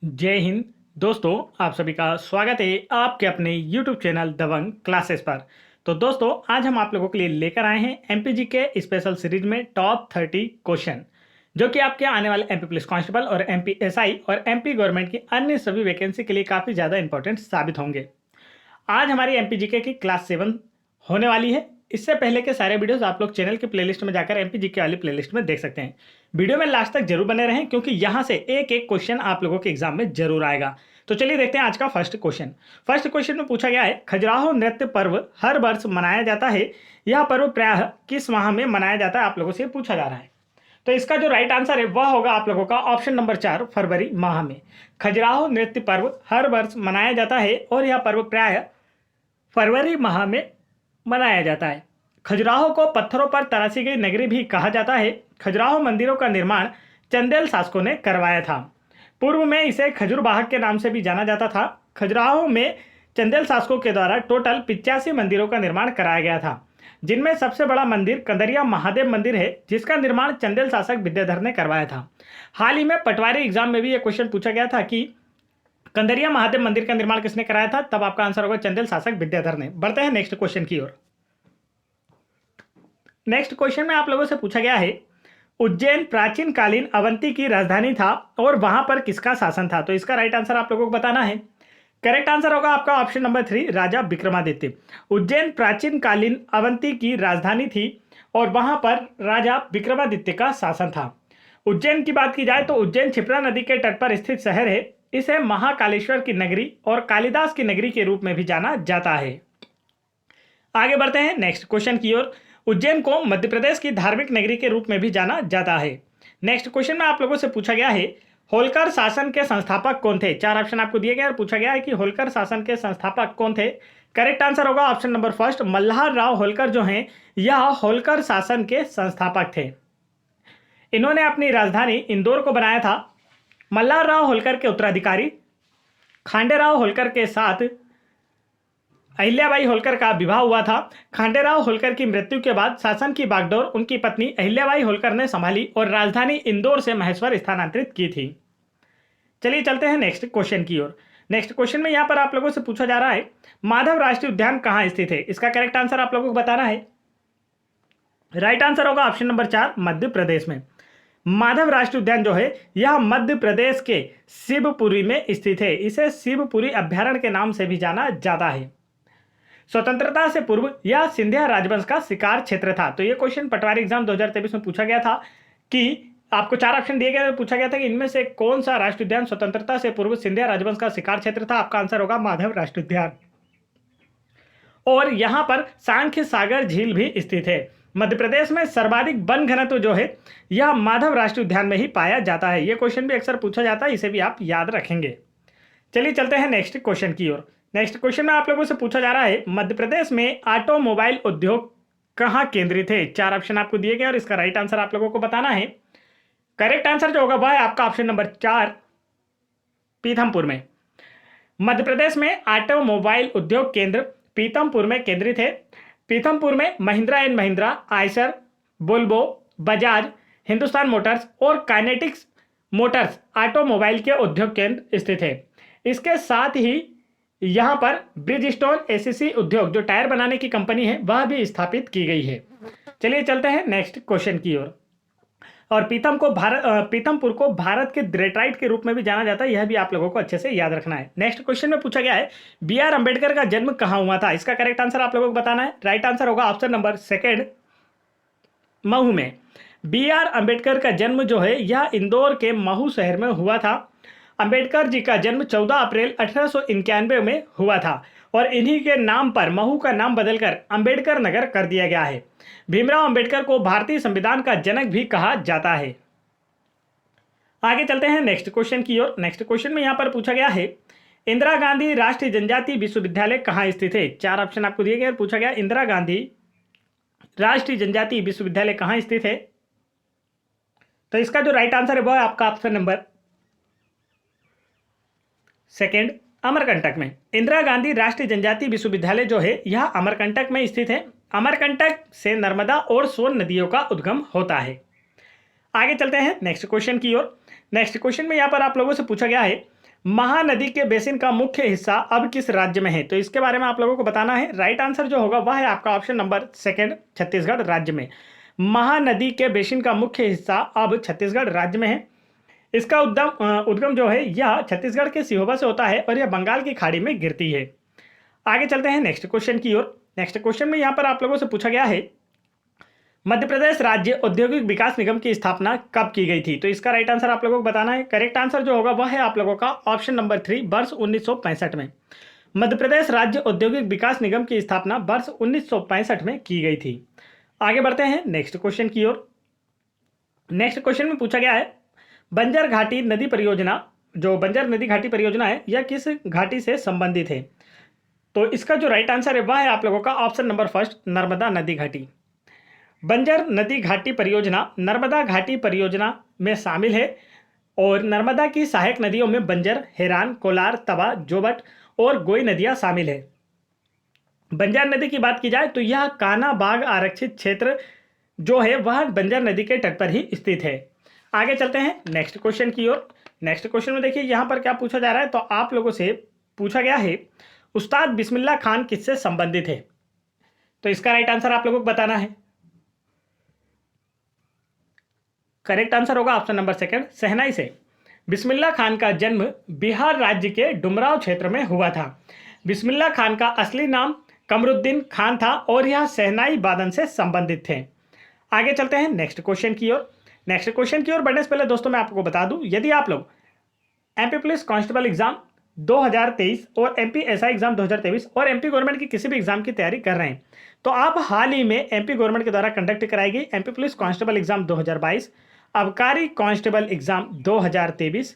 जय हिंद दोस्तों, आप सभी का स्वागत है आपके अपने YouTube चैनल दबंग क्लासेस पर। तो दोस्तों, आज हम आप लोगों के लिए लेकर आए हैं एमपीजी के स्पेशल सीरीज में टॉप 30 क्वेश्चन, जो कि आपके आने वाले एमपी पुलिस कांस्टेबल और एमपी एसआई और एमपी गवर्नमेंट की अन्य सभी वैकेंसी के लिए काफ़ी ज़्यादा इंपॉर्टेंट साबित होंगे। आज हमारी एमपीजीके की क्लास 7 होने वाली है। इससे पहले के सारे वीडियोस आप लोग चैनल के प्लेलिस्ट में जाकर एमपीजीके वाली प्लेलिस्ट में देख सकते हैं। वीडियो में लास्ट तक जरूर बने रहें, क्योंकि यहाँ से एक एक क्वेश्चन आप लोगों के एग्जाम में जरूर आएगा। तो चलिए देखते हैं आज का फर्स्ट क्वेश्चन। फर्स्ट क्वेश्चन में पूछा गया है, खजुराहो नृत्य पर्व हर वर्ष मनाया जाता है, यह पर्व प्रायः किस माह में मनाया जाता है, आप लोगों से पूछा जा रहा है। तो इसका जो राइट आंसर है वह होगा आप लोगों का ऑप्शन नंबर 4, फरवरी माह में। खजुराहो नृत्य पर्व हर वर्ष मनाया जाता है और यह पर्व प्रायः फरवरी माह में मनाया जाता है। खजुराहो को पत्थरों पर तराशी गई नगरी भी कहा जाता है। खजुराहो मंदिरों का निर्माण चंदेल शासकों ने करवाया था। पूर्व में इसे खजूरबाग के नाम से भी जाना जाता था। खजुराहो में चंदेल शासकों के द्वारा टोटल 85 मंदिरों का निर्माण कराया गया था, जिनमें सबसे बड़ा मंदिर कंदरिया महादेव मंदिर है, जिसका निर्माण चंदेल शासक विद्याधर ने करवाया था। हाल ही में पटवारी एग्जाम में भी यह क्वेश्चन पूछा गया था कि कंदरिया महादेव मंदिर का निर्माण किसने कराया था, तब आपका आंसर होगा चंदेल शासक विद्याधर ने। बढ़ते हैं नेक्स्ट क्वेश्चन की ओर। नेक्स्ट क्वेश्चन में आप लोगों से पूछा गया है, उज्जैन प्राचीन कालीन अवंती की राजधानी था और वहां पर किसका शासन था। तो इसका राइट आंसर आप लोगों को बताना है। करेक्ट आंसर होगा आपका ऑप्शन नंबर 3, राजा विक्रमादित्य। उज्जैन प्राचीन कालीन अवंती की राजधानी थी और वहां पर राजा विक्रमादित्य का शासन था। उज्जैन की बात की जाए तो उज्जैन क्षिप्रा नदी के तट पर स्थित शहर है। इसे महाकालेश्वर की नगरी और कालिदास की नगरी के रूप में भी जाना जाता है। आगे बढ़ते हैं नेक्स्ट क्वेश्चन की ओर। उज्जैन को मध्य प्रदेश की धार्मिक नगरी के रूप में भी जाना जाता है। नेक्स्ट क्वेश्चन में आप लोगों से पूछा गया है, होलकर शासन के संस्थापक कौन थे। 4 ऑप्शन आपको दिए गए और पूछा गया है कि होलकर शासन के संस्थापक कौन थे। करेक्ट आंसर होगा ऑप्शन नंबर 1, मल्हार राव होलकर जो हैं यह होलकर शासन के संस्थापक थे। इन्होंने अपनी राजधानी इंदौर को बनाया था। मल्हार राव होलकर के उत्तराधिकारी खांडेराव होलकर के साथ अहिल्याबाई होलकर का विवाह हुआ था। खांडेराव होलकर की मृत्यु के बाद शासन की बागडोर उनकी पत्नी अहिल्याबाई होलकर ने संभाली और राजधानी इंदौर से महेश्वर स्थानांतरित की थी। चलिए चलते हैं नेक्स्ट क्वेश्चन की ओर। नेक्स्ट क्वेश्चन में यहां पर आप लोगों से पूछा जा रहा है, माधव राष्ट्रीय उद्यान कहां स्थित है। इसका करेक्ट आंसर आप लोगों को बताना है। राइट आंसर होगा ऑप्शन नंबर 4, मध्य प्रदेश में। माधव राष्ट्रीय उद्यान जो है यह मध्य प्रदेश के शिवपुरी में स्थित है। इसे शिवपुरी अभ्यारण्य के नाम से भी जाना जाता है। स्वतंत्रता से पूर्व यह सिंधिया राजवंश का शिकार क्षेत्र था। तो यह क्वेश्चन पटवारी एग्जाम 2023 में पूछा गया था कि आपको 4 ऑप्शन दिए गए, पूछा गया था कि इनमें से कौन सा राष्ट्रीय उद्यान स्वतंत्रता से पूर्व सिंधिया राजवंश का शिकार क्षेत्र था। आपका आंसर होगा माधव राष्ट्रीय उद्यान। और यहां पर सांख्य सागर झील भी स्थित है। मध्य प्रदेश में सर्वाधिक वन घनत्व जो है यह माधव राष्ट्रीय उद्यान में ही पाया जाता है। यह क्वेश्चन भी अक्सर पूछा जाता है, इसे भी आप याद रखेंगे। चलिए चलते हैं नेक्स्ट क्वेश्चन की ओर। नेक्स्ट क्वेश्चन में आप लोगों से पूछा जा रहा है, मध्य प्रदेश में ऑटोमोबाइल उद्योग कहां केंद्रित है। 4 ऑप्शन आपको दिए गए और इसका राइट आंसर आप लोगों को बताना है। करेक्ट आंसर जो होगा वह है आपका ऑप्शन नंबर 4, पीथमपुर में। मध्य प्रदेश में ऑटोमोबाइल उद्योग केंद्र पीथमपुर में केंद्रित है। पीथमपुर में Mahindra and Mahindra, Eicher, Volvo, Bajaj, Hindustan Motors और काइनेटिक्स मोटर्स ऑटोमोबाइल के उद्योग केंद्र स्थित है। इसके साथ ही यहां पर ब्रिजस्टोन एसीसी उद्योग जो टायर बनाने की कंपनी है वह भी स्थापित की गई है। चलिए चलते हैं नेक्स्ट क्वेश्चन की ओर। और पीथमपुर को भारत के डेट्राइट के रूप में भी जाना जाता है, यह भी आप लोगों को अच्छे से याद रखना है। नेक्स्ट क्वेश्चन में पूछा गया है, BR अंबेडकर का जन्म कहां हुआ था। इसका करेक्ट आंसर आप लोगों को बताना है। राइट आंसर होगा ऑप्शन नंबर 2, महू में। BR अंबेडकर का जन्म जो है यह इंदौर के महू शहर में हुआ था। अंबेडकर जी का जन्म 14 अप्रैल 1891 में हुआ था और इन्हीं के नाम पर महू का नाम बदलकर अंबेडकर नगर कर दिया गया है। भीमराव अंबेडकर को भारतीय संविधान का जनक भी कहा जाता है। आगे चलते हैं नेक्स्ट क्वेश्चन की ओर। नेक्स्ट क्वेश्चन में यहां पर पूछा गया है, इंदिरा गांधी राष्ट्रीय जनजातीय विश्वविद्यालय कहां स्थित है। 4 ऑप्शन आपको दिए गए और पूछा गया इंदिरा गांधी राष्ट्रीय जनजातीय विश्वविद्यालय कहां स्थित है। तो इसका जो राइट आंसर है वह आपका ऑप्शन नंबर 2, अमरकंटक में। इंदिरा गांधी राष्ट्रीय जनजातीय विश्वविद्यालय जो है यह अमरकंटक में स्थित है। अमरकंटक से नर्मदा और सोन नदियों का उद्गम होता है। आगे चलते हैं नेक्स्ट क्वेश्चन की ओर। नेक्स्ट क्वेश्चन में यहां पर आप लोगों से पूछा गया है, महानदी के बेसिन का मुख्य हिस्सा अब किस राज्य में है? तो इसके बारे में आप लोगों को बताना है। राइट आंसर जो होगा वह है आपका ऑप्शन नंबर सेकंड, छत्तीसगढ़ राज्य में। महानदी के बेसिन का मुख्य हिस्सा अब छत्तीसगढ़ राज्य में है। इसका उद्गम जो है यह छत्तीसगढ़ के सिहोवा से होता है और यह बंगाल की खाड़ी में गिरती है। आगे चलते हैं नेक्स्ट क्वेश्चन की ओर। नेक्स्ट क्वेश्चन में यहाँ पर आप लोगों से पूछा गया है, मध्य प्रदेश राज्य औद्योगिक विकास निगम की स्थापना कब की गई थी? तो इसका राइट आंसर आप लोगों को बताना है। करेक्ट आंसर जो होगा वह है आप लोगों का ऑप्शन नंबर 3, वर्ष 1965 में। मध्य प्रदेश राज्य औद्योगिक विकास निगम की स्थापना वर्ष 1965 में की गई थी। आगे बढ़ते हैं नेक्स्ट क्वेश्चन की ओर। नेक्स्ट क्वेश्चन में पूछा गया है, बंजर घाटी नदी परियोजना, जो बंजर नदी घाटी परियोजना है, यह किस घाटी से संबंधित है? तो इसका जो राइट आंसर है वह है आप लोगों का ऑप्शन नंबर फर्स्ट, नर्मदा नदी घाटी। बंजर नदी घाटी परियोजना नर्मदा घाटी परियोजना में शामिल है और नर्मदा की सहायक नदियों में बंजर, हेरान, कोलार, तवा, जोबट और गोई नदियां शामिल है। बंजर नदी की बात की जाए तो यह कान्हा बाग आरक्षित क्षेत्र जो है वह बंजर नदी के तट पर ही स्थित है। आगे चलते हैं नेक्स्ट क्वेश्चन की ओर। नेक्स्ट क्वेश्चन में देखिए यहाँ पर क्या पूछा जा रहा है, तो आप लोगों से पूछा गया है, उस्ताद बिस्मिल्लाह खान किससे संबंधित है? तो इसका राइट आंसर आप लोगों को बताना है। करेक्ट आंसर होगा ऑप्शन नंबर सेकंड, शहनाई से। बिस्मिल्लाह खान का जन्म बिहार राज्य के डुमराव क्षेत्र में हुआ था। बिस्मिल्लाह खान का असली नाम कमरुद्दीन खान था और यह शहनाई वादन से संबंधित थे। आगे चलते हैं नेक्स्ट क्वेश्चन की ओर। नेक्स्ट क्वेश्चन की ओर बढ़ने से पहले दोस्तों मैं आपको बता दूं, यदि आप लोग एमपी पुलिस कांस्टेबल एग्जाम 2023 और एमपी एसआई एग्जाम 2023 और एमपी गवर्नमेंट की किसी भी एग्जाम की तैयारी कर रहे हैं, तो आप हाल ही में एमपी गवर्नमेंट के द्वारा कंडक्ट कराई गई एमपी पुलिस कांस्टेबल एग्जाम 2022, आबकारी कांस्टेबल एग्जाम 2023,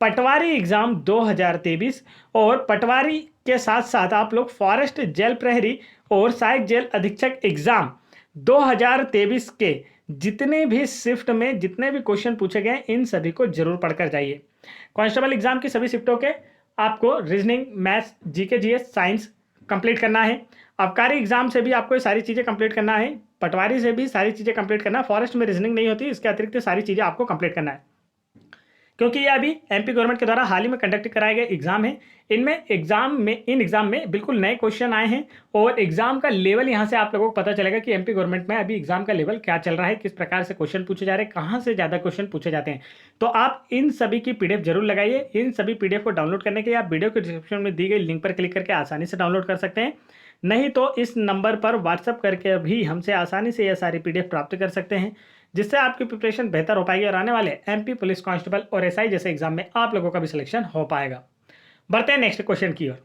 पटवारी एग्जाम 2023 और पटवारी के साथ साथ आप लोग फॉरेस्ट जेल प्रहरी और सहायक जेल अधीक्षक एग्जाम 2023 के जितने भी शिफ्ट में जितने भी क्वेश्चन पूछे गए इन सभी को जरूर पढ़कर जाइए। कांस्टेबल एग्जाम की सभी शिफ्टों के आपको reasoning, maths, GK, GS, science complete करना है। आबकारी एग्जाम से भी आपको ये सारी चीज़ें कंप्लीट करना है। पटवारी से भी सारी चीज़ें कंप्लीट करना है। फॉरेस्ट में रीजनिंग नहीं होती, इसके अतिरिक्त सारी चीज़ें आपको कंप्लीट करना है, क्योंकि ये अभी एमपी गवर्नमेंट के द्वारा हाल ही में कंडक्ट कराए गए एग्जाम है। इन एग्जाम में बिल्कुल नए क्वेश्चन आए हैं और एग्जाम का लेवल यहाँ से आप लोगों को पता चलेगा कि एमपी गवर्नमेंट में अभी एग्जाम का लेवल क्या चल रहा है, किस प्रकार से क्वेश्चन पूछे जा रहे हैं, कहाँ से ज़्यादा क्वेश्चन पूछे जाते हैं। तो आप इन सभी की पीडीएफ जरूर लगाइए। इन सभी पीडीएफ को डाउनलोड करने के लिए आप वीडियो के डिस्क्रिप्शन में दी गई लिंक पर क्लिक करके आसानी से डाउनलोड कर सकते हैं, नहीं तो इस नंबर पर व्हाट्सअप करके भी हमसे आसानी से यह सारी पीडीएफ प्राप्त कर सकते हैं, जिससे आपकी प्रिपरेशन बेहतर हो पाएगी और आने वाले एमपी पुलिस कांस्टेबल और एसआई जैसे एग्जाम में आप लोगों का भी सिलेक्शन हो पाएगा। बढ़ते हैं नेक्स्ट क्वेश्चन की ओर।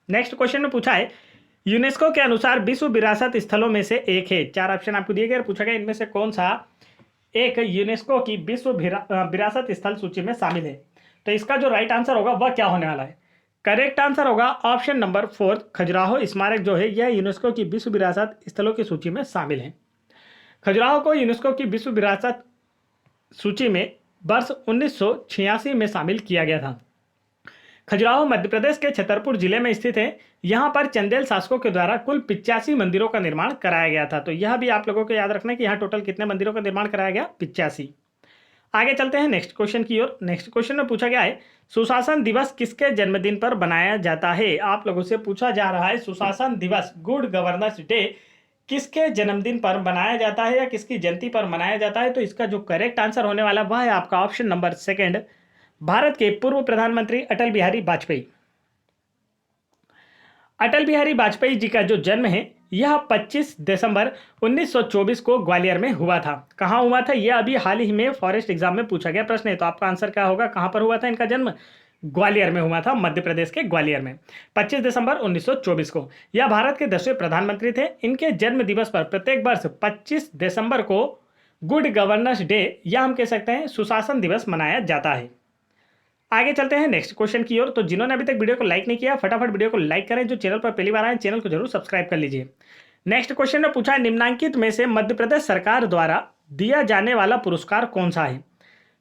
नेक्स्ट क्वेश्चन में पूछा है, यूनेस्को के अनुसार विश्व विरासत स्थलों में से एक है। 4 ऑप्शन आपको दिए गए और पूछा गया इनमें से कौन सा एक यूनेस्को की विश्व विरासत स्थल सूची में शामिल है। तो इसका जो राइट आंसर होगा वह क्या होने वाला है? करेक्ट आंसर होगा ऑप्शन नंबर 4, खजुराहो स्मारक जो है यह यूनेस्को की विश्व विरासत स्थलों की सूची में शामिल है। खजुराहो को यूनेस्को की विश्व विरासत सूची में वर्ष 1986 में शामिल किया गया था। खजुराहो मध्य प्रदेश के छतरपुर जिले में स्थित है। यहाँ पर चंदेल शासकों के द्वारा कुल 85 मंदिरों का निर्माण कराया गया था। तो यह भी आप लोगों को याद रखना है कि यहाँ टोटल कितने मंदिरों का निर्माण कराया गया, 85। आगे चलते हैं नेक्स्ट क्वेश्चन की ओर। नेक्स्ट क्वेश्चन में पूछा गया है, सुशासन दिवस किसके जन्मदिन पर बनाया जाता है? आप लोगों से पूछा जा रहा है सुशासन दिवस, गुड गवर्नेंस डे किसके जन्मदिन पर मनाया जाता है या किसकी जयंती पर मनाया जाता है? तो इसका जो करेक्ट आंसर होने वाला वह है आपका ऑप्शन नंबर सेकंड, भारत के पूर्व प्रधानमंत्री अटल बिहारी वाजपेयी। अटल बिहारी वाजपेयी जी का जो जन्म है यह 25 दिसंबर 1924 को ग्वालियर में हुआ था। कहाँ हुआ था? यह अभी हाल ही में फॉरेस्ट एग्जाम में पूछा गया प्रश्न है। तो आपका आंसर क्या होगा, कहाँ पर हुआ था इनका जन्म? ग्वालियर में हुआ था, मध्य प्रदेश के ग्वालियर में 25 दिसंबर 1924 को। यह भारत के 10वें प्रधानमंत्री थे। इनके जन्म दिवस पर प्रत्येक वर्ष 25 दिसंबर को गुड गवर्नेंस डे या हम कह सकते हैं सुशासन दिवस मनाया जाता है। आगे चलते हैं नेक्स्ट क्वेश्चन की ओर। तो जिन्होंने अभी तक वीडियो को लाइक नहीं किया फटाफट वीडियो को लाइक करें, जो चैनल पर पहली बार आए चैनल को जरूर सब्सक्राइब कर लीजिए। नेक्स्ट क्वेश्चन में पूछा है, निम्नलिखित में से मध्य प्रदेश सरकार द्वारा दिया जाने वाला पुरस्कार कौन सा है?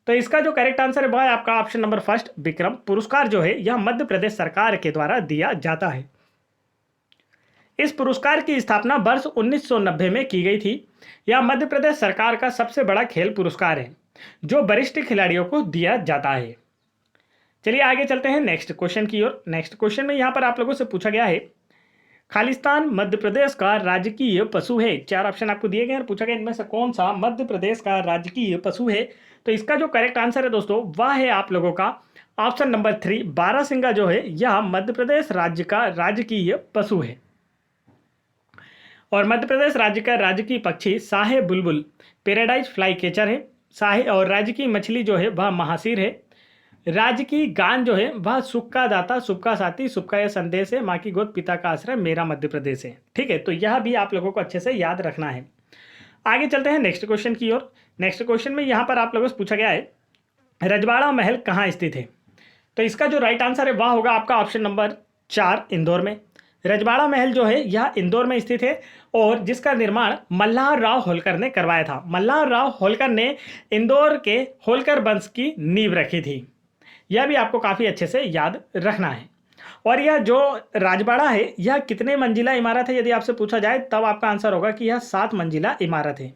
तो इसका जो करेक्ट आंसर है वह है आपका ऑप्शन नंबर फर्स्ट, विक्रम पुरस्कार जो है यह मध्य प्रदेश सरकार के द्वारा दिया जाता है। इस पुरस्कार की स्थापना वर्ष 1990 में की गई थी। यह मध्य प्रदेश सरकार का सबसे बड़ा खेल पुरस्कार है जो वरिष्ठ खिलाड़ियों को दिया जाता है। चलिए आगे चलते हैं नेक्स्ट क्वेश्चन की ओर। नेक्स्ट क्वेश्चन में यहाँ पर आप लोगों से पूछा गया है, खालिस्तान मध्य प्रदेश का राजकीय पशु है। 4 ऑप्शन आपको दिए गए हैं, पूछा गया इनमें से कौन सा मध्य प्रदेश का राजकीय पशु है। तो इसका जो करेक्ट आंसर है दोस्तों वह है आप लोगों का ऑप्शन नंबर 3, बारहसिंगा जो है यह मध्य प्रदेश राज्य का राजकीय पशु है। और मध्य प्रदेश राज्य का राजकीय पक्षी साहे बुलबुल पैराडाइज फ्लाई कैचर है। साहे और राज्य की मछली जो है वह महासीर है। राज्य की गान जो है वह सुख का दाता, सुख का साथी, सुख का यह संदेश है, माँ की गोद पिता का आश्रय, मेरा मध्य प्रदेश है। ठीक है, तो यह भी आप लोगों को अच्छे से याद रखना है। आगे चलते हैं नेक्स्ट क्वेश्चन की ओर। नेक्स्ट क्वेश्चन में यहाँ पर आप लोगों से पूछा गया है, रजवाड़ा महल कहाँ स्थित है। तो इसका जो राइट आंसर है वह होगा आपका ऑप्शन नंबर 4, इंदौर में। रजवाड़ा महल जो है यह इंदौर में स्थित है और जिसका निर्माण मल्हार राव होलकर ने करवाया था। मल्हार राव होलकर ने इंदौर के होलकर वंश की नींव रखी थी। यह भी आपको काफ़ी अच्छे से याद रखना है। और यह जो राजवाड़ा है यह कितने मंजिला इमारत है यदि आपसे पूछा जाए तब आपका आंसर होगा कि यह 7 मंजिला इमारत है।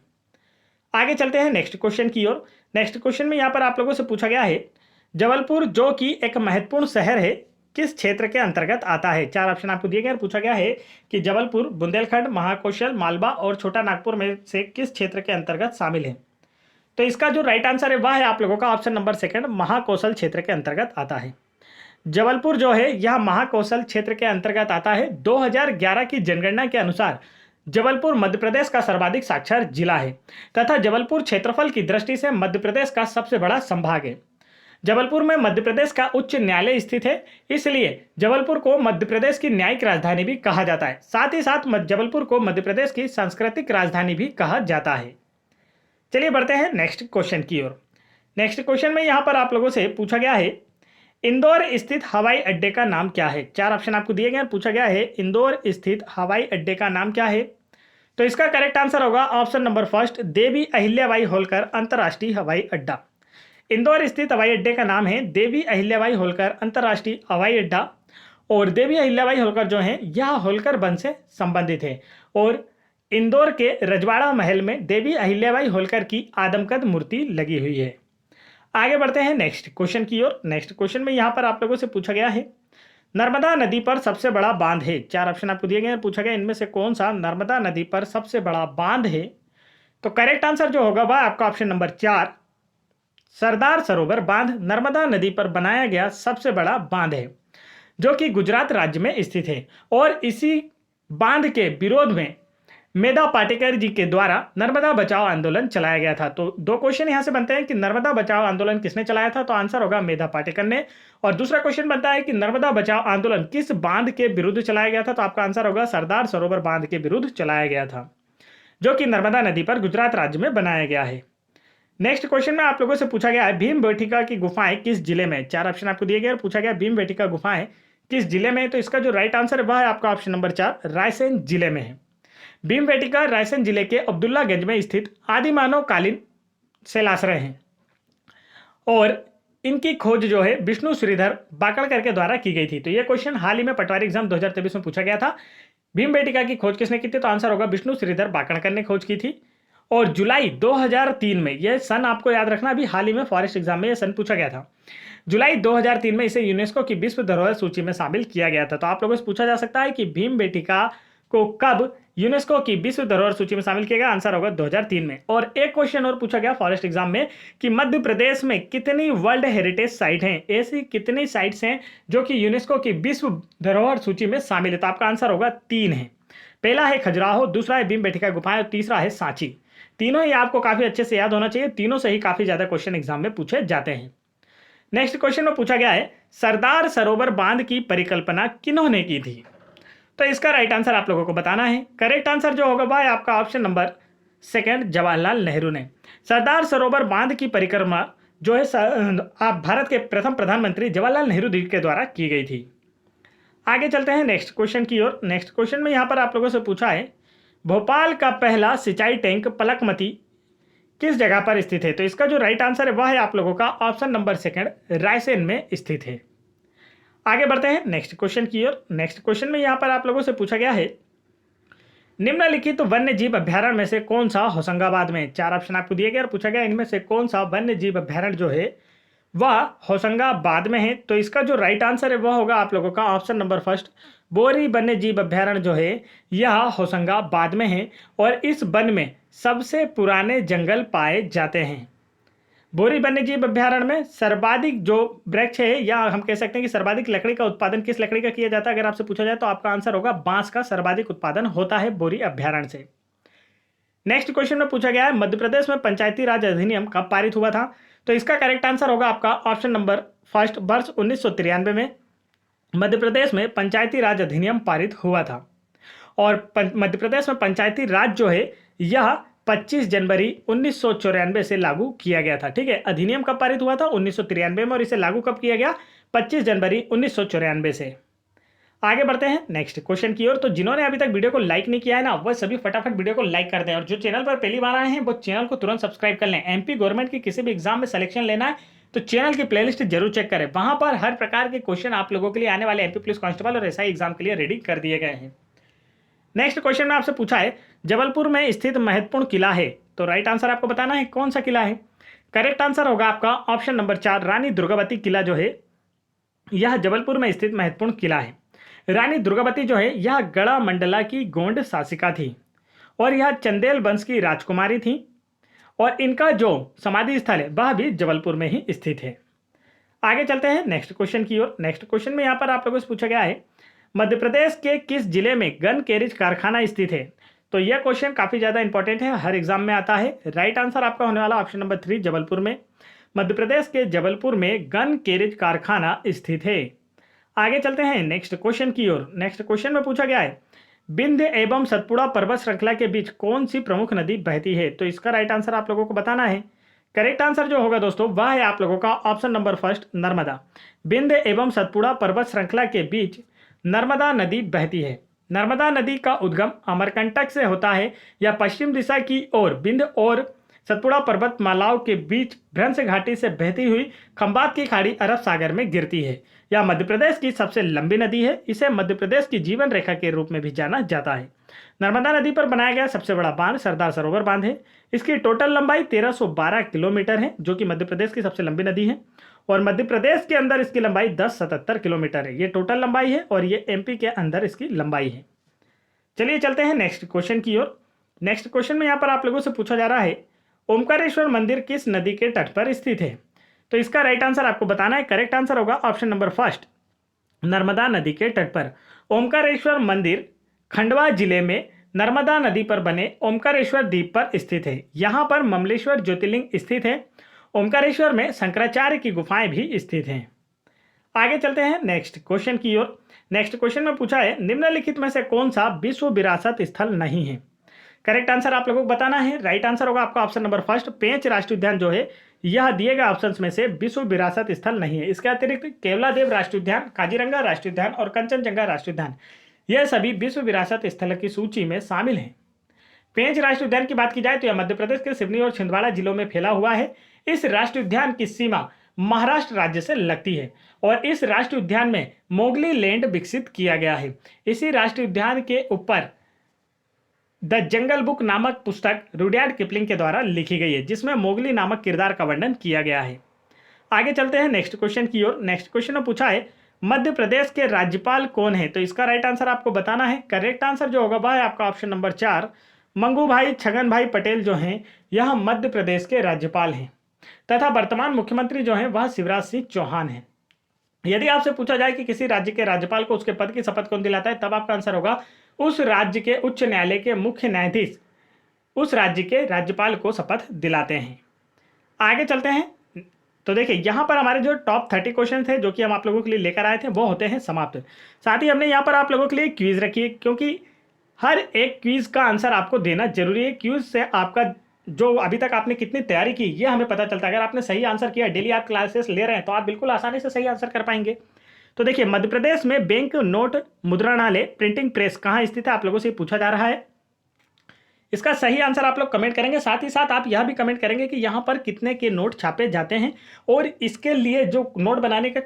आगे चलते हैं नेक्स्ट क्वेश्चन की ओर। नेक्स्ट क्वेश्चन में यहाँ पर आप लोगों से पूछा गया है, जबलपुर जो कि एक महत्वपूर्ण शहर है किस क्षेत्र के अंतर्गत आता है। 4 ऑप्शन आपको दिए गए हैं, पूछा गया है कि जबलपुर बुंदेलखंड, महाकौशल, मालवा और छोटा नागपुर में से किस क्षेत्र के अंतर्गत शामिल है। तो इसका जो राइट आंसर है वह है आप लोगों का ऑप्शन नंबर 2, महाकौशल क्षेत्र के अंतर्गत आता है। जबलपुर जो है यह महाकौशल क्षेत्र के अंतर्गत आता है। 2011 की जनगणना के अनुसार जबलपुर मध्य प्रदेश का सर्वाधिक साक्षर जिला है तथा जबलपुर क्षेत्रफल की दृष्टि से मध्य प्रदेश का सबसे बड़ा संभाग है। जबलपुर में मध्य प्रदेश का उच्च न्यायालय स्थित है, इसलिए जबलपुर को मध्य प्रदेश की न्यायिक राजधानी भी कहा जाता है। साथ ही साथ जबलपुर को मध्य प्रदेश की सांस्कृतिक राजधानी भी कहा जाता है। चलिए बढ़ते हैं नेक्स्ट क्वेश्चन की ओर। नेक्स्ट क्वेश्चन में यहाँ पर आप लोगों से पूछा गया है, इंदौर स्थित हवाई अड्डे का नाम क्या है। 4 ऑप्शन आपको दिए गए हैं, पूछा गया है इंदौर स्थित हवाई अड्डे का नाम क्या है। तो इसका करेक्ट आंसर होगा ऑप्शन नंबर 1, देवी अहिल्याबाई होलकर अंतर्राष्ट्रीय हवाई अड्डा। इंदौर स्थित हवाई अड्डे का नाम है देवी अहिल्याबाई होलकर अंतर्राष्ट्रीय हवाई अड्डा। और देवी अहिल्याबाई होलकर जो है यह होलकर वंश से संबंधित है और इंदौर के रजवाड़ा महल में देवी अहिल्याबाई होलकर की आदमकद मूर्ति लगी हुई है। आगे बढ़ते हैं नेक्स्ट क्वेश्चन की ओर। नेक्स्ट क्वेश्चन में यहाँ पर आप लोगों से पूछा गया है, नर्मदा नदी पर सबसे बड़ा बांध है। 4 ऑप्शन आपको दिए गए हैं, पूछा गया इनमें से कौन सा नर्मदा नदी पर सबसे बड़ा बांध है। तो करेक्ट आंसर जो होगा वह आपका ऑप्शन नंबर 4, सरदार सरोवर बांध नर्मदा नदी पर बनाया गया सबसे बड़ा बांध है जो कि गुजरात राज्य में स्थित है। और इसी बांध के विरोध में मेधा पाटेकर जी के द्वारा नर्मदा बचाओ आंदोलन चलाया गया था। तो 2 क्वेश्चन यहां से बनते हैं कि नर्मदा बचाओ आंदोलन किसने चलाया था, तो आंसर होगा मेधा पाटेकर ने। और दूसरा क्वेश्चन बनता है कि नर्मदा बचाओ आंदोलन किस बांध के विरुद्ध चलाया गया था, तो आपका आंसर होगा सरदार सरोवर बांध के विरुद्ध चलाया गया था जो कि नर्मदा नदी पर गुजरात राज्य में बनाया गया है। नेक्स्ट क्वेश्चन में आप लोगों से पूछा गया है, भीमबेटका की गुफाएं किस जिले में। 4 ऑप्शन आपको दिए गए, पूछा गया भीमबेटका गुफाएं किस जिले में। तो इसका जो राइट आंसर है वह है आपका ऑप्शन नंबर 4, रायसेन जिले में है। भीमबेटका रायसेन जिले के अब्दुल्लागंज में स्थित आदिमानव कालीन शैलाश्रय हैं और इनकी खोज जो है विष्णु श्रीधर बाकड़कर के द्वारा की गई थी। तो यह क्वेश्चन हाल ही में पटवारी एग्जाम 2023 में पूछा गया था। भीमबेटका की खोज किसने की थी, तो आंसर होगा विष्णु श्रीधर बाकड़कर ने खोज की थी। और जुलाई 2003 में, यह सन आपको याद रखना, अभी हाल ही में फॉरेस्ट एग्जाम में यह सन पूछा गया था। जुलाई 2003 में इसे यूनेस्को की विश्व धरोहर सूची में शामिल किया गया था। तो आप लोगों से पूछा जा सकता है कि भीमबेटका को कब यूनेस्को की विश्व धरोहर सूची में शामिल किया गया, आंसर होगा 2003 में। और एक क्वेश्चन और पूछा गया फॉरेस्ट एग्जाम में कि मध्य प्रदेश में कितनी वर्ल्ड हेरिटेज साइट हैं, ऐसी कितनी साइट्स हैं जो कि यूनेस्को की विश्व धरोहर सूची में शामिल है। तो आपका आंसर होगा 3 है। पहला है खजुराहो, दूसरा है भीमबेटका गुफाएं और तीसरा है सांची। तीनों ही आपको काफी अच्छे से याद होना चाहिए, तीनों से ही काफी ज्यादा क्वेश्चन एग्जाम में पूछे जाते हैं। नेक्स्ट क्वेश्चन में पूछा गया है, सरदार सरोवर बांध की परिकल्पना किन्होंने की थी। तो इसका राइट आंसर आप लोगों को बताना है। करेक्ट आंसर जो होगा वह आपका ऑप्शन नंबर 2, जवाहरलाल नेहरू ने। सरदार सरोवर बांध की परिक्रमा जो है आप भारत के प्रथम प्रधानमंत्री जवाहरलाल नेहरू जी के द्वारा की गई थी। आगे चलते हैं नेक्स्ट क्वेश्चन की ओर। नेक्स्ट क्वेश्चन में यहाँ पर आप लोगों से पूछा है, भोपाल का पहला सिंचाई टैंक पलकमती किस जगह पर स्थित है। तो इसका जो राइट आंसर है वह है आप लोगों का ऑप्शन नंबर 2, रायसेन में स्थित है। आगे बढ़ते हैं नेक्स्ट क्वेश्चन की ओर। नेक्स्ट क्वेश्चन में यहाँ पर आप लोगों से पूछा गया है, निम्नलिखित वन्य जीव अभ्यारण्य में से कौन सा होशंगाबाद में। 4 ऑप्शन आपको दिए गए और पूछा गया इनमें से कौन सा वन्य जीव अभ्यारण्य जो है वह होशंगाबाद में है। तो इसका जो राइट आंसर है वह होगा आप लोगों का ऑप्शन नंबर फर्स्ट, बोरी वन्य जीव अभ्यारण्य जो है यह होशंगाबाद में है और इस वन में सबसे पुराने जंगल पाए जाते हैं। बोरी वन्यजीव अभ्यारण्य में सर्वाधिक जो वृक्ष है या हम कह सकते हैं कि सर्वाधिक लकड़ी का उत्पादन किस लकड़ी का किया जाता है, अगर आपसे पूछा जाए तो आपका आंसर होगा बांस का सर्वाधिक उत्पादन होता है बोरी अभ्यारण्य से। नेक्स्ट क्वेश्चन में पूछा गया है मध्य प्रदेश में पंचायती राज अधिनियम कब पारित हुआ था। तो इसका करेक्ट आंसर होगा आपका ऑप्शन नंबर फर्स्ट, वर्ष 1993 में मध्य प्रदेश में पंचायती राज अधिनियम पारित हुआ था। और मध्य प्रदेश में पंचायती राज जो है यह 25 जनवरी 1994 से लागू किया गया था। ठीक है, अधिनियम कब पारित हुआ था 1993 में और इसे लागू कब किया गया 25 जनवरी 1994 से। आगे बढ़ते हैं नेक्स्ट क्वेश्चन की ओर। तो जिन्होंने अभी तक वीडियो को लाइक नहीं किया है ना, वह सभी फटाफट वीडियो को लाइक कर दें और जो चैनल पर पहली बार आए हैं वो चैनल को तुरंत सब्सक्राइब कर लें। एमपी गवर्नमेंट की किसी भी एग्जाम में सिलेक्शन लेना है तो चैनल की प्लेलिस्ट जरूर चेक करें, वहां पर हर प्रकार के क्वेश्चन आप लोगों के लिए आने वाले एमपी पुलिस कांस्टेबल और एसआई एग्जाम के लिए रेडी कर दिए गए हैं। नेक्स्ट क्वेश्चन में आपसे पूछा है जबलपुर में स्थित महत्वपूर्ण किला है। तो राइट आंसर आपको बताना है कौन सा किला है। करेक्ट आंसर होगा आपका ऑप्शन नंबर 4, रानी दुर्गावती किला जो है यह जबलपुर में स्थित महत्वपूर्ण किला है। रानी दुर्गावती जो है यह गढ़ा मंडला की गोंड शासिका थी और यह चंदेल वंश की राजकुमारी थी और इनका जो समाधि स्थल है वह भी जबलपुर में ही स्थित है। आगे चलते हैं नेक्स्ट क्वेश्चन की ओर। नेक्स्ट क्वेश्चन में यहाँ पर आप लोगों से पूछा गया है मध्य प्रदेश के किस जिले में गन कैरेज कारखाना स्थित है। तो यह क्वेश्चन काफी ज्यादा इंपॉर्टेंट है, हर एग्जाम में आता है। राइट आंसर आपका होने वाला ऑप्शन नंबर 3, जबलपुर में। मध्य प्रदेश के जबलपुर में गन कैरेज कारखाना स्थित है। आगे चलते हैं नेक्स्ट क्वेश्चन की ओर। नेक्स्ट क्वेश्चन में पूछा गया है विंध्य एवं सतपुड़ा पर्वत श्रृंखला के बीच कौन सी प्रमुख नदी बहती है। तो इसका राइट आंसर आप लोगों को बताना है। करेक्ट आंसर जो होगा दोस्तों वह है आप लोगों का option number first, Narmada. Vindhya एवं सतपुड़ा पर्वत श्रृंखला के बीच नर्मदा नदी बहती है। नर्मदा नदी का उद्गम अमरकंटक से होता है या पश्चिम दिशा की ओर विंध्य और सतपुड़ा पर्वतमालाओं के बीच भ्रंश घाटी से बहती हुई खंबात की खाड़ी अरब सागर में गिरती है। यह मध्य प्रदेश की सबसे लंबी नदी है। इसे मध्य प्रदेश की जीवन रेखा के रूप में भी जाना जाता है। नर्मदा नदी पर बनाया गया सबसे बड़ा बांध सरदार सरोवर बांध है। इसकी टोटल लंबाई 1312 किलोमीटर है जो कि मध्य प्रदेश की सबसे लंबी नदी है और मध्य प्रदेश के अंदर इसकी लंबाई 1077 किलोमीटर है। ये टोटल लंबाई है और ये एमपी के अंदर इसकी लंबाई है। चलिए चलते हैं नेक्स्ट क्वेश्चन की ओर। नेक्स्ट क्वेश्चन में यहाँ पर आप लोगों से पूछा जा रहा है ओमकारेश्वर मंदिर किस नदी के तट पर स्थित है। तो इसका राइट आंसर आपको बताना है। करेक्ट आंसर होगा ऑप्शन नंबर फर्स्ट, नर्मदा नदी के तट पर। ओमकारेश्वर मंदिर खंडवा जिले में नर्मदा नदी पर बने ओमकारेश्वर द्वीप पर स्थित है। यहाँ पर ममलेश्वर ज्योतिर्लिंग स्थित है। ओमकारेश्वर में शंकराचार्य की गुफाएं भी स्थित हैं। आगे चलते हैं नेक्स्ट क्वेश्चन की ओर। नेक्स्ट क्वेश्चन में पूछा है निम्नलिखित में से कौन सा विश्व विरासत स्थल नहीं है। करेक्ट आंसर आप लोगों को बताना है। राइट आंसर होगा आपका ऑप्शन नंबर फर्स्ट, पेंच राष्ट्रीय उद्यान जो है यह दिए गए ऑप्शंस में से विश्व विरासत स्थल नहीं है। इसके अतिरिक्त केवलादेव राष्ट्रीय उद्यान, काजीरंगा राष्ट्रीय उद्यान और कंचनजंगा राष्ट्रीय उद्यान यह सभी विश्व विरासत स्थल की सूची में शामिल हैं। पेंच राष्ट्रीय उद्यान की बात की जाए तो यह मध्य प्रदेश के सिवनी और छिंदवाड़ा जिलों में फैला हुआ है। इस राष्ट्रीय उद्यान की सीमा महाराष्ट्र राज्य से लगती है और इस राष्ट्रीय उद्यान में मोगली लैंड विकसित किया गया है। इसी राष्ट्रीय उद्यान के ऊपर द जंगल बुक नामक पुस्तक रुडयार्ड किपलिंग के द्वारा लिखी गई है जिसमें मोगली नामक किरदार का वर्णन किया गया है। आगे चलते हैं नेक्स्ट क्वेश्चन की ओर। नेक्स्ट क्वेश्चन में पूछा है मध्य प्रदेश के राज्यपाल कौन है। तो इसका राइट आंसर आपको बताना है। करेक्ट आंसर जो होगा वह है आपका ऑप्शन नंबर 4, मंगू भाई छगन भाई पटेल जो हैं यह मध्य प्रदेश के राज्यपाल हैं तथा वर्तमान मुख्यमंत्री जो हैं वह शिवराज सिंह चौहान हैं। यदि आपसे पूछा जाए कि किसी राज्य के राज्यपाल को उसके पद की शपथ कौन दिलाता है तब आपका आंसर होगा उस राज्य के उच्च न्यायालय के मुख्य न्यायाधीश उस राज्य के राज्यपाल को शपथ दिलाते हैं। आगे चलते हैं। तो देखिए यहाँ पर हमारे जो टॉप 30 क्वेश्चन थे जो कि हम आप लोगों के लिए लेकर आए थे वो होते हैं समाप्त। साथ ही हमने यहाँ पर आप लोगों के लिए क्विज रखी है क्योंकि हर एक क्विज का आंसर आपको देना जरूरी है। क्विज से आपका जो अभी तक आपने कितनी तैयारी की ये हमें पता चलता है। अगर आपने सही आंसर किया, डेली आप क्लासेस ले रहे हैं तो आप बिल्कुल आसानी से सही आंसर कर पाएंगे। तो देखिए मध्य प्रदेश में बैंक नोट मुद्रणालय प्रिंटिंग प्रेस कहाँ स्थित है आप लोगों से पूछा जा रहा है। इसका सही आंसर आप लोग कमेंट करेंगे। साथ ही साथ आप यह भी कमेंट करेंगे कि यहाँ पर कितने के नोट छापे जाते हैं और इसके लिए जो नोट बनाने का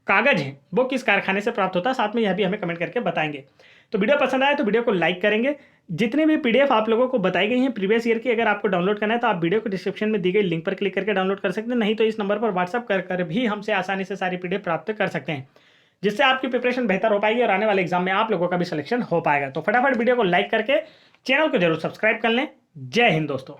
कागज है वो किस कारखाने से प्राप्त होता है, साथ में यह भी हमें कमेंट करके बताएंगे। तो वीडियो पसंद आए तो वीडियो को लाइक करेंगे। जितनी भी PDF आप लोगों को बताई गई हैं प्रीवियस ईयर की, अगर आपको डाउनलोड करना है तो आप वीडियो को डिस्क्रिप्शन में दी गई लिंक पर क्लिक करके डाउनलोड कर सकते हैं, नहीं तो इस नंबर पर व्हाट्सअप कर भी हमसे आसानी से सारी PDF प्राप्त कर सकते हैं, जिससे आपकी प्रिपरेशन बेहतर हो पाएगी और आने वाले एग्जाम में आप लोगों का भी सिलेक्शन हो पाएगा। तो फटाफट वीडियो को लाइक करके चैनल को जरूर सब्सक्राइब कर लें। जय हिंद दोस्तों।